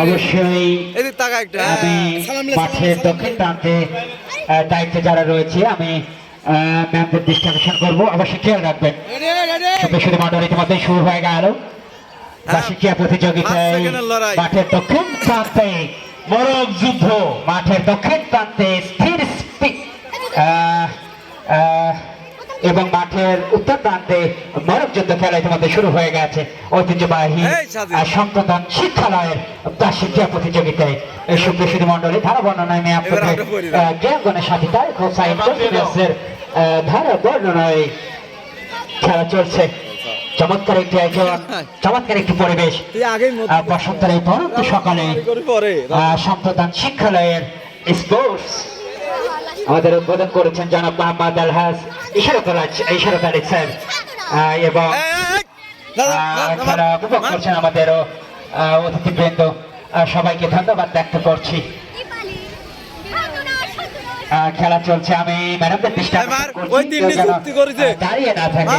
অবশ্যই আমি মাঠের দক্ষিণ প্রান্তে দায়িত্বে যারা রয়েছে আমি ম্যামদের দৃষ্টি আকর্ষণ করবো, অবশ্যই খেয়াল রাখবেন। শুধু মন্ডল ইতিমধ্যেই শুরু হয়ে গেল বার্ষিকীয়া প্রতিযোগিতায় মাঠের দক্ষিণ প্রান্তে মরক যুদ্ধ, মাঠের দক্ষিণ প্রান্তে স্থির এবং মাঠের উত্তর প্রান্তে মরক যুদ্ধ খেলা ইতিমধ্যে শুরু হয়ে গেছে ঐতিহ্যবাহী সম্প্রদান শিক্ষালয়ের বার্ষিকীয়া প্রতিযোগিতায়। এই সুপ্রসিদ্ধ মন্ডলী ধারা বর্ণনায় আমি আপনাদের জ্ঞানগণের সাথে ধারা বর্ণনায় খেলা চলছে। চমৎকার একটি আয়োজন, চমৎকার একটি পরিবেশ। বসন্তের এই পরন্ত সকালে সম্প্রদান শিক্ষালয়ের স্পোর্টস আমাদের উদ্বোধন করেছেন জনাব মোহাম্মদ আলহাজ ইশারত আলী স্যার এবং খেলা উপভোগ করছেন আমাদের অতিথিবৃন্দ। সবাইকে ধন্যবাদ ব্যক্ত করছি। খেলা চলছে, আমি ম্যাডামদের দৃষ্টি দাঁড়িয়ে না থাকে।